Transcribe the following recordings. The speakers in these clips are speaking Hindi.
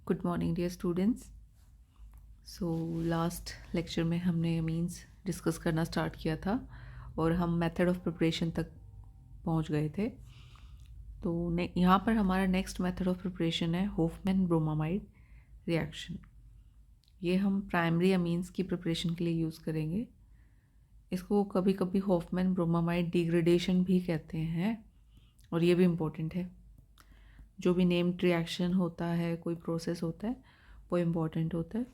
Good morning dear students. So last lecture में हमने अमीन्स डिस्कस करना स्टार्ट किया था और हम मेथड ऑफ प्रिपरेशन तक पहुंच गए थे। तो यहाँ पर हमारा नेक्स्ट मेथड ऑफ प्रिपरेशन है होफमैन ब्रोमामाइड रिएक्शन। ये हम प्राइमरी अमीन्स की प्रिपरेशन के लिए यूज़ करेंगे। इसको कभी कभी होफमैन ब्रोमामाइड डिग्रेडेशन भी कहते हैं और ये भी इम्पोर्टेंट है। जो भी नेम्ड रिएक्शन होता है, कोई प्रोसेस होता है, वो इम्पॉर्टेंट होता है।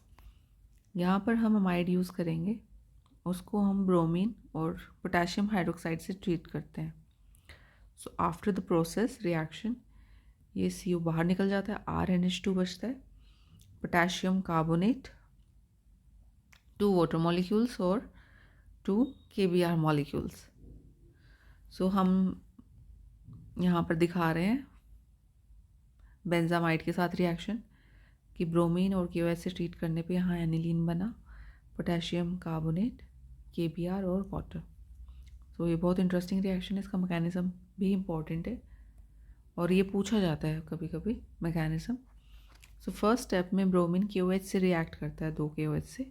यहाँ पर हम अमाइड यूज़ करेंगे, उसको हम ब्रोमीन और पोटेशियम हाइड्रोक्साइड से ट्रीट करते हैं। So after the process reaction ये CO बाहर निकल जाता है, RNH2 बचता है, पोटेशियम कार्बोनेट, 2 वाटर मॉलिक्यूल्स और 2 KBr मॉलिक्यूल्स। सो हम यहाँ पर दिखा रहे हैं बेंजामाइड के साथ रिएक्शन कि ब्रोमीन और KOH से ट्रीट करने पे यहाँ एनिलीन बना, पोटेशियम कार्बोनेट, KBr और वाटर। तो ये बहुत इंटरेस्टिंग रिएक्शन है, इसका मैकेनिज़्म भी इम्पॉर्टेंट है और ये पूछा जाता है कभी कभी मैकेनिज़्म। सो फर्स्ट स्टेप में ब्रोमीन KOH से रिएक्ट करता है, 2 KOH से।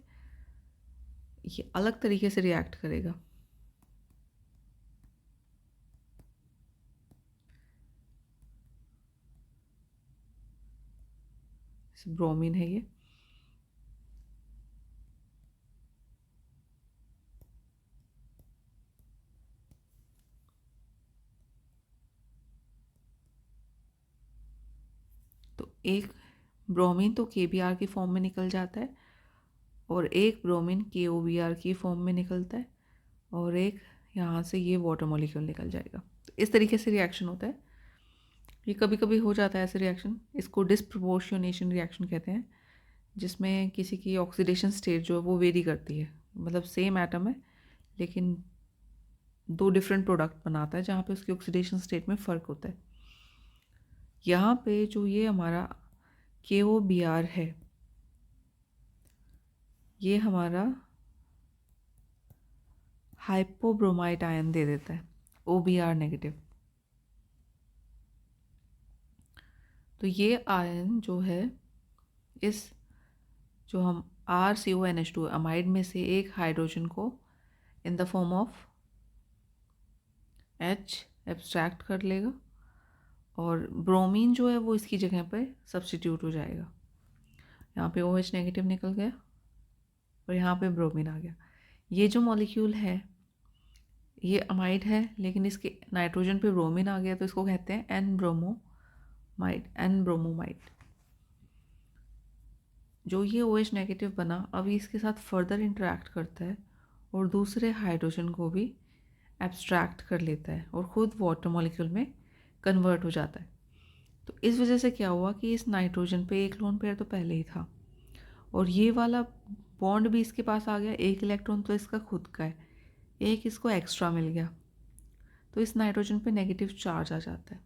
ये अलग तरीके से रिएक्ट करेगा। ब्रोमीन है ये, तो एक ब्रोमीन तो KBr की फॉर्म में निकल जाता है और एक ब्रोमीन KOBr की फॉर्म में निकलता है और एक यहाँ से ये वाटर मॉलिक्यूल निकल जाएगा। तो इस तरीके से रिएक्शन होता है। ये कभी कभी हो जाता है ऐसे रिएक्शन, इसको डिस्प्रपोर्शनेशन रिएक्शन कहते हैं, जिसमें किसी की ऑक्सीडेशन स्टेट जो है वो वेरी करती है। मतलब सेम एटम है लेकिन 2 डिफरेंट प्रोडक्ट बनाता है जहाँ पे उसकी ऑक्सीडेशन स्टेट में फ़र्क होता है। यहाँ पे जो ये हमारा KOBr है, ये हमारा हाइपोब्रोमाइड आयन दे देता है, OBr नेगेटिव। तो ये आयन जो है, इस जो हम RCONH2 अमाइड में से एक हाइड्रोजन को in the form of H abstract कर लेगा और ब्रोमीन जो है वो इसकी जगह पर सब्स्टिट्यूट हो जाएगा। यहाँ पे OH नेगेटिव निकल गया और यहाँ पे ब्रोमीन आ गया। ये जो मॉलिक्यूल है ये अमाइड है लेकिन इसके नाइट्रोजन पे ब्रोमीन आ गया, तो इसको कहते हैं N-ब्रोमोमाइड। जो ये OH नेगेटिव बना अब इसके साथ फर्दर इंटरेक्ट करता है और दूसरे हाइड्रोजन को भी एब्स्ट्रैक्ट कर लेता है और ख़ुद वाटर मॉलिक्यूल में कन्वर्ट हो जाता है। तो इस वजह से क्या हुआ कि इस नाइट्रोजन पे एक लोन पेयर तो पहले ही था और ये वाला बॉन्ड भी इसके पास आ गया, एक इलेक्ट्रॉन तो इसका खुद का है, एक इसको एक्स्ट्रा मिल गया, तो इस नाइट्रोजन पे नेगेटिव चार्ज आ जाता है।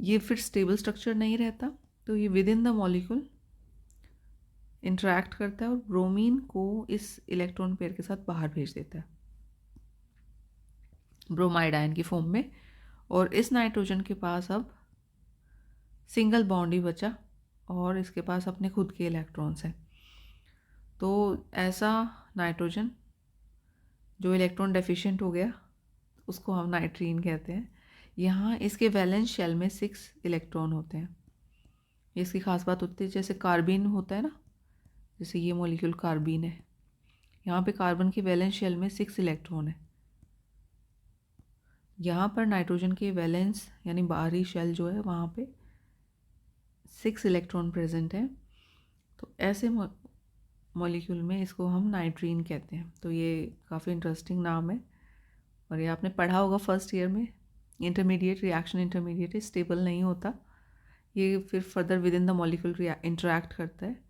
ये फिर स्टेबल स्ट्रक्चर नहीं रहता, तो ये with in the molecule interact करता है और ब्रोमीन को इस इलेक्ट्रॉन पेयर के साथ बाहर भेज देता है ब्रोमाइड आयन की फॉर्म में। और इस नाइट्रोजन के पास अब सिंगल बॉन्ड ही बचा और इसके पास अपने खुद के इलेक्ट्रॉन्स हैं। तो ऐसा नाइट्रोजन जो इलेक्ट्रॉन डेफिशिएंट हो गया उसको हम नाइट्रीन कहते हैं। यहाँ इसके वैलेंस शेल में 6 इलेक्ट्रॉन होते हैं। इसकी खास बात होती है, जैसे कार्बिन होता है ना, जैसे ये मॉलिक्यूल कार्बिन है, यहाँ पे कार्बन के वैलेंस शेल में 6 इलेक्ट्रॉन है। यहाँ पर नाइट्रोजन के वैलेंस यानी बाहरी शेल जो है वहाँ पे 6 इलेक्ट्रॉन प्रेजेंट है। तो ऐसे मॉलिक्यूल में इसको हम नाइट्रीन कहते हैं। तो ये काफ़ी इंटरेस्टिंग नाम है और ये आपने पढ़ा होगा फर्स्ट ईयर में। इंटरमीडिएट रिएक्शन, इंटरमीडिएट स्टेबल नहीं होता, ये फिर further with in the molecule interact करता है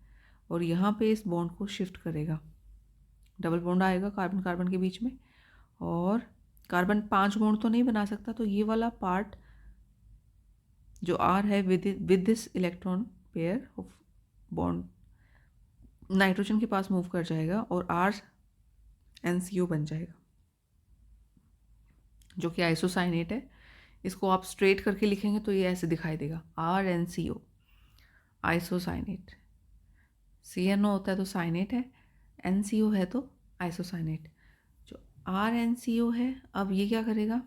और यहाँ पे इस बॉन्ड को शिफ्ट करेगा। डबल बॉन्ड आएगा कार्बन कार्बन के बीच में और कार्बन 5 बॉन्ड तो नहीं बना सकता, तो ये वाला पार्ट जो R है with this electron pair of bond nitrogen के पास मूव कर जाएगा और RnCO बन जाएगा, जो कि आइसोसाइनेट है। इसको आप स्ट्रेट करके लिखेंगे तो ये ऐसे दिखाई देगा, RnCO आइसोसाइनेट। CNO होता है तो साइनेट है, NCO है तो आइसोसाइनेट। जो RnCO है, अब ये क्या करेगा,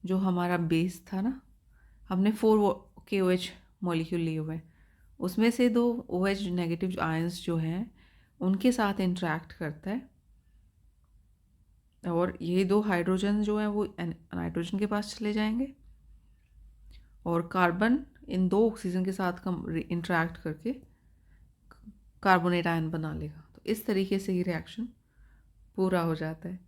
जो हमारा बेस था ना, हमने 4 KOH मॉलिक्यूल लिए हुए हैं, उसमें से 2 OH नेगेटिव आयंस जो हैं उनके साथ इंटरेक्ट करता है, और ये 2 हाइड्रोजन जो हैं वो नाइट्रोजन के पास चले जाएंगे, और कार्बन इन 2 ऑक्सीजन के साथ इंटरेक्ट करके कार्बोनेट आयन बना लेगा। तो इस तरीके से ये रिएक्शन पूरा हो जाता है।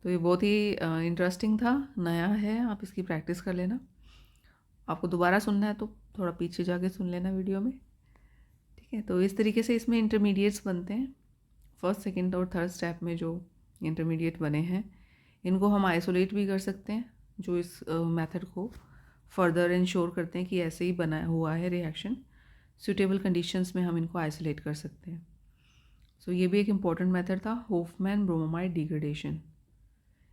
तो ये बहुत ही इंटरेस्टिंग था, नया है, आप इसकी प्रैक्टिस कर लेना। आपको दोबारा सुनना है तो थोड़ा पीछे जाके सुन लेना वीडियो में, ठीक है। तो इस तरीके से इसमें इंटरमीडिएट्स बनते हैं। फर्स्ट, सेकंड और थर्ड स्टेप में जो इंटरमीडिएट बने हैं इनको हम आइसोलेट भी कर सकते हैं, जो इस मेथड को फर्दर इंश्योर करते हैं कि ऐसे ही बना हुआ है रिएक्शन। सूटेबल कंडीशंस में हम इनको आइसोलेट कर सकते हैं। सो ये भी एक इम्पॉर्टेंट मेथड था, होफमैन ब्रोमोमाइड डिग्रेडेशन।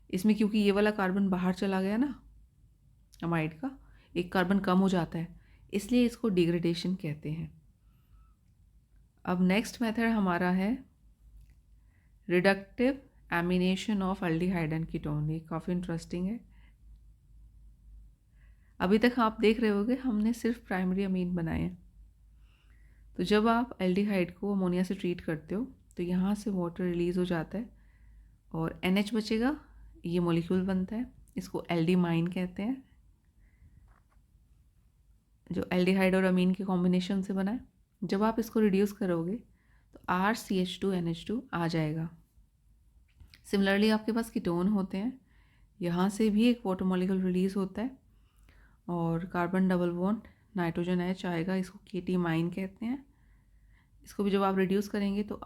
इसमें क्योंकि ये वाला कार्बन बाहर चला गया ना अमाइड का, एक कार्बन कम हो जाता है, इसलिए इसको डिग्रेडेशन कहते हैं। अब नेक्स्ट मेथड हमारा है reductive ammunition of aldehyde and ketone. ये काफ़ी इंटरेस्टिंग है। अभी तक आप देख रहे होंगे हमने सिर्फ प्राइमरी अमीन बनाए हैं। तो जब आप एल्डिहाइड को अमोनिया से ट्रीट करते हो तो यहाँ से वाटर रिलीज हो जाता है और NH बचेगा, ये मॉलिक्यूल बनता है, इसको एल्डिमाइन कहते हैं, जो एल्डिहाइड और अमीन के कॉम्बिनेशन से बना है। जब आप इसको रिड्यूस करोगे तो RCH2NH2 आ जाएगा। सिमिलरली आपके पास कीटोन होते हैं, यहाँ से भी एक वाटर मॉलिक्यूल रिलीज होता है और carbon double bond nitrogen H आएगा, इसको केटीमाइन कहते हैं। इसको भी जब आप रिड्यूस करेंगे तो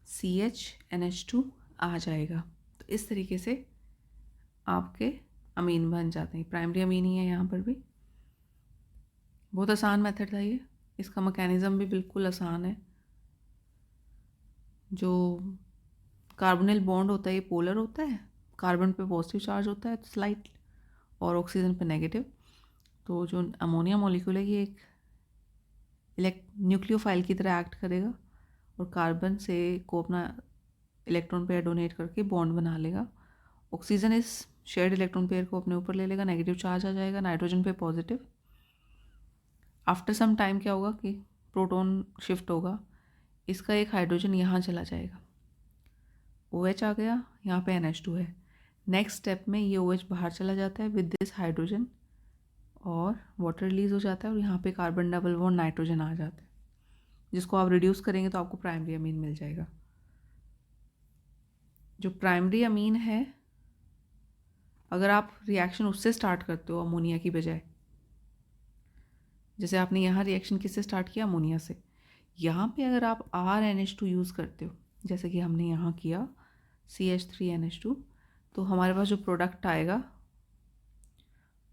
RCHNH2 आ जाएगा। तो इस तरीके से आपके अमीन बन जाते हैं। प्राइमरी अमीन ही है यहाँ पर भी। बहुत आसान मेथड था ये, इसका मैकेनिज़्म भी बिल्कुल आसान है। जो कार्बोनिल बॉन्ड होता है ये पोलर होता है, कार्बन पे पॉजिटिव चार्ज होता है स्लाइट और ऑक्सीजन पे नेगेटिव। तो जो अमोनिया मॉलिक्यूल है ये एक न्यूक्लियोफाइल की तरह एक्ट करेगा और कार्बन से को अपना इलेक्ट्रॉन पेयर डोनेट करके बॉन्ड बना लेगा। ऑक्सीजन इस शेयर्ड इलेक्ट्रॉन पेयर को अपने ऊपर ले लेगा, नेगेटिव चार्ज आ जाएगा, नाइट्रोजन पे पॉजिटिव। आफ्टर सम टाइम क्या होगा कि प्रोटॉन शिफ्ट होगा, इसका एक हाइड्रोजन यहाँ चला जाएगा, OH आ गया, यहाँ पे NH2 है। नेक्स्ट स्टेप में ये OH बाहर चला जाता है विद दिस हाइड्रोजन और वाटर रिलीज हो जाता है और यहाँ पे कार्बन डबल बॉन्ड नाइट्रोजन आ जाता है, जिसको आप रिड्यूस करेंगे तो आपको प्राइमरी अमीन मिल जाएगा। जो प्राइमरी अमीन है, अगर आप रिएक्शन उससे स्टार्ट करते हो अमोनिया की बजाय, जैसे आपने यहाँ रिएक्शन किससे स्टार्ट किया, अमोनिया से, यहाँ पे अगर आप RnH2 यूज़ करते हो जैसे कि हमने यहाँ किया CH3NH2, तो हमारे पास जो प्रोडक्ट आएगा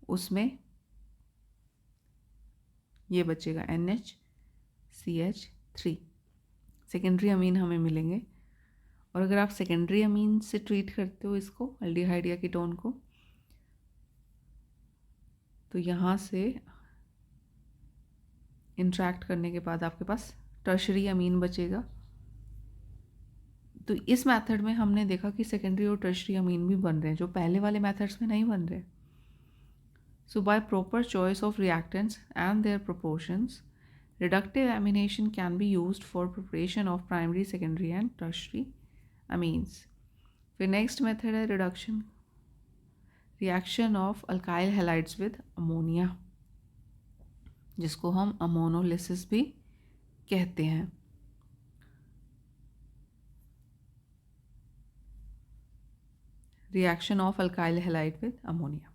उसमें ये बचेगा NHCH3, सेकेंडरी अमीन हमें मिलेंगे। और अगर आप सेकेंडरी अमीन से ट्रीट करते हो इसको, एल्डिहाइड या कीटोन को, तो यहाँ से इंट्रैक्ट करने के बाद आपके पास टर्शरी अमीन बचेगा। तो इस मेथड में हमने देखा कि सेकेंडरी और टर्शरी अमीन भी बन रहे हैं, जो पहले वाले मेथड्स में नहीं बन रहे। So by proper choice of reactants and their proportions, reductive amination can be used for preparation of primary, secondary and tertiary amines. फिर next method है reaction of alkyl halides with ammonia, जिसको हम अमोनोलिसिस भी कहते हैं। Reaction of alkyl halide with ammonia,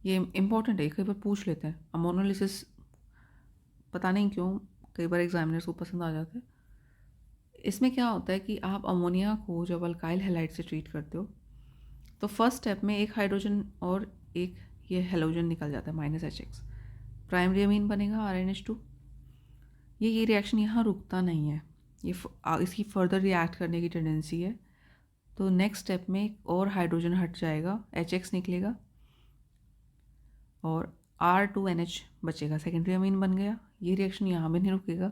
ये इम्पॉर्टेंट है, कई बार पूछ लेते हैं। अमोनोलिसिस पता नहीं क्यों कई बार एग्जामिनर्स को पसंद आ जाता है। इसमें क्या होता है कि आप अमोनिया को जब अल्काइल हैलाइड से ट्रीट करते हो तो फर्स्ट स्टेप में एक हाइड्रोजन और एक ये हेलोजन निकल जाता है -HX, प्राइमरी अमीन बनेगा RnH2। ये रिएक्शन यहाँ रुकता नहीं है, ये इसकी फर्दर रिएक्ट करने की टेंडेंसी है। तो नेक्स्ट स्टेप में एक और हाइड्रोजन हट जाएगा, HX निकलेगा और R2NH बचेगा, सेकेंडरी अमीन बन गया। ये रिएक्शन यहाँ भी नहीं रुकेगा।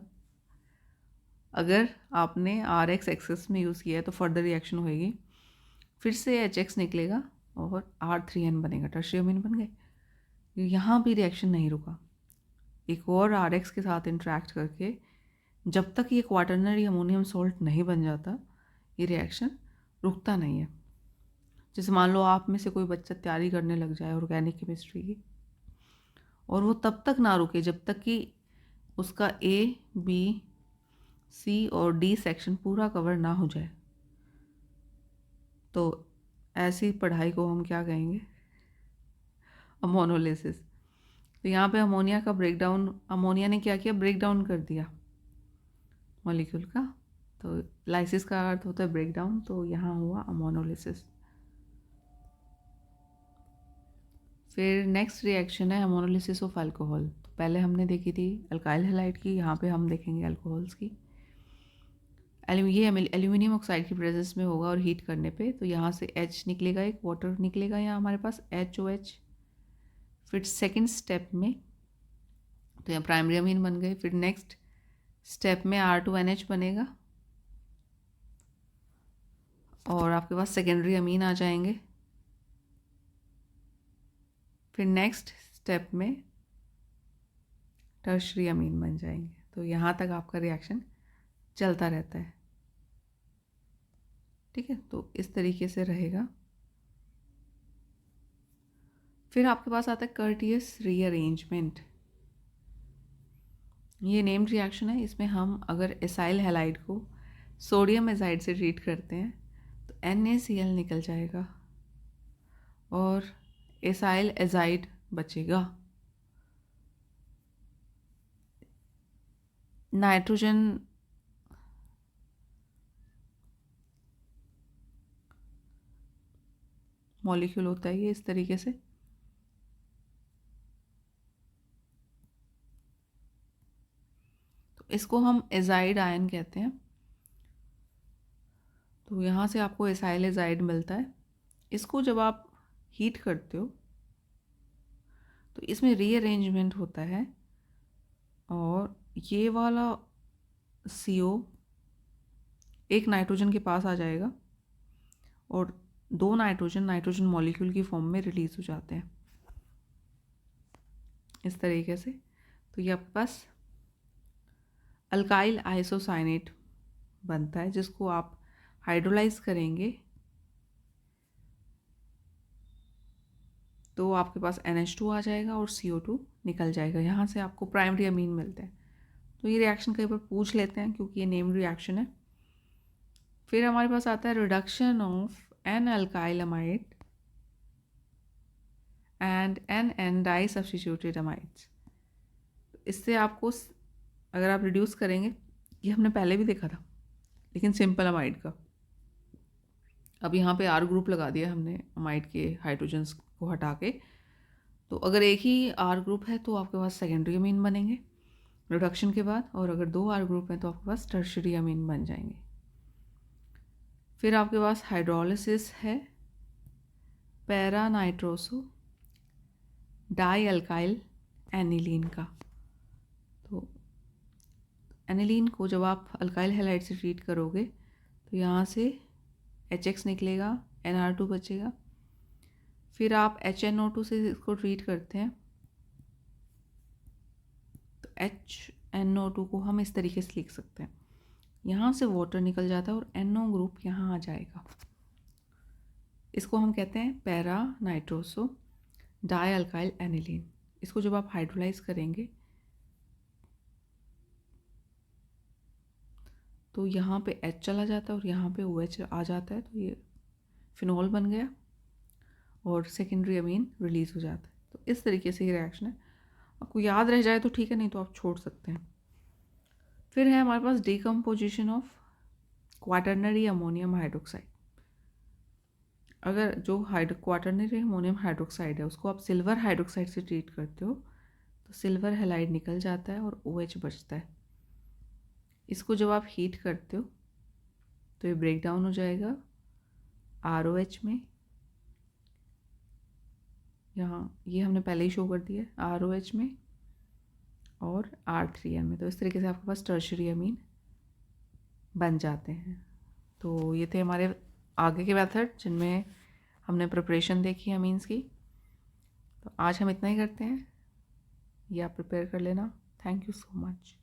अगर आपने RX एक्सेस में यूज़ किया है तो फर्दर रिएक्शन होएगी, फिर से HX निकलेगा और R3N बनेगा, टर्शियरी अमीन बन गए। यहाँ भी रिएक्शन नहीं रुका, एक और RX के साथ इंटरेक्ट करके जब तक ये क्वाटरनरी अमोनियम सॉल्ट नहीं बन जाता ये रिएक्शन रुकता नहीं है। जैसे मान लो आप में से कोई बच्चा तैयारी करने लग जाए ऑर्गेनिक केमिस्ट्री की, और वो तब तक ना रुके जब तक कि उसका A, B, C और D सेक्शन पूरा कवर ना हो जाए। तो ऐसी पढ़ाई को हम क्या कहेंगे? अमोनोलिसिस। तो यहाँ पे अमोनिया का ब्रेकडाउन, अमोनिया ने क्या किया? ब्रेकडाउन कर दिया मॉलिक्यूल का। तो लाइसिस का अर्थ होता है ब्रेकडाउन, तो यहाँ हुआ अमोनोलिसिस। फिर नेक्स्ट रिएक्शन है अमोनोलिसिस ऑफ अल्कोहल। तो पहले हमने देखी थी अल्काइल हैलाइड की, यहाँ पे हम देखेंगे अल्कोहल्स की। ये एल्यूमिनियम ऑक्साइड की प्रेजेंस में होगा और हीट करने पे तो यहाँ से H निकलेगा, एक वाटर निकलेगा यहाँ हमारे पास HOH। फिर सेकंड स्टेप में तो यहाँ प्राइमरी अमीन बन गए। फिर नेक्स्ट स्टेप में R2NH बनेगा और आपके पास सेकेंडरी अमीन आ जाएंगे। फिर नेक्स्ट स्टेप में टर्शरी अमीन बन जाएंगे। तो यहाँ तक आपका रिएक्शन चलता रहता है, ठीक है। तो इस तरीके से रहेगा। फिर आपके पास आता है कर्टियस रीअरेंजमेंट। ये नेम्ड रिएक्शन है। इसमें हम अगर एसाइल हैलाइड को सोडियम एजाइड से ट्रीट करते हैं तो NaCl निकल जाएगा और एसाइल एजाइड बचेगा। नाइट्रोजन मॉलिक्यूल होता है ये इस तरीके से। तो इसको हम एजाइड आयन कहते हैं। तो यहाँ से आपको एसाइल एजाइड मिलता है। इसको जब आप हीट करते हो तो इसमें रीअरेंजमेंट होता है और ये वाला CO एक नाइट्रोजन के पास आ जाएगा और दो नाइट्रोजन मॉलिक्यूल की फॉर्म में रिलीज हो जाते हैं इस तरीके से। तो ये आपके पास अल्काइल आइसोसाइनेट बनता है जिसको आप हाइड्रोलाइज करेंगे तो आपके पास NH2 आ जाएगा और CO2 निकल जाएगा। यहाँ से आपको प्राइमरी अमीन मिलते हैं। तो ये रिएक्शन कई बार पूछ लेते हैं क्योंकि ये नेम्ड रिएक्शन है। फिर हमारे पास आता है reduction of N alkyl amide and N di substituted amides. इससे आपको अगर आप रिड्यूस करेंगे, ये हमने पहले भी देखा था लेकिन सिंपल अमाइड का, अब यहाँ पे R ग्रुप लगा दिया हमने अमाइड के हाइड्रोजन्स को हटा के। तो अगर एक ही R ग्रुप है तो आपके पास सेकेंडरी अमीन बनेंगे रिडक्शन के बाद, और अगर दो R ग्रुप हैं तो आपके पास टर्शियरी अमीन बन जाएंगे। फिर आपके पास हाइड्रोलिसिस है para nitroso die alkyl aniline का। तो एनिलीन को जब आप अल्काइल हैलाइड से ट्रीट करोगे तो यहाँ से HX निकलेगा, NR2 बचेगा। फिर आप HNO2 से इसको ट्रीट करते हैं तो HNO2 को हम इस तरीके से लिख सकते हैं, यहाँ से वाटर निकल जाता है और NO ग्रुप यहाँ आ जाएगा। इसको हम कहते हैं para nitroso die alkyl aniline. इसको जब आप हाइड्रोलाइज करेंगे तो यहाँ पे H चला जाता है और यहाँ पे OH आ जाता है, तो ये फिनॉल बन गया और सेकेंडरी अमीन रिलीज हो जाता है। तो इस तरीके से ये रिएक्शन है। आपको याद रह जाए तो ठीक है, नहीं तो आप छोड़ सकते हैं। फिर है हमारे पास decomposition of quaternary ammonium hydroxide. अगर जो क्वाटरनरी अमोनियम हाइड्रोक्साइड है उसको आप सिल्वर हाइड्रोक्साइड से ट्रीट करते हो तो सिल्वर हैलाइड निकल जाता है और OH बचता है। इसको जब आप हीट करते हो तो ये ब्रेक डाउन हो जाएगा ROH में। यहाँ ये हमने पहले ही शो कर दिया है ROH में और R3N में। तो इस तरीके से आपके पास टर्शरी अमीन बन जाते हैं। तो ये थे हमारे आगे के मेथड जिनमें हमने प्रिपरेशन देखी अमीन्स की। तो आज हम इतना ही करते हैं, ये आप प्रिपेयर कर लेना। Thank you so much.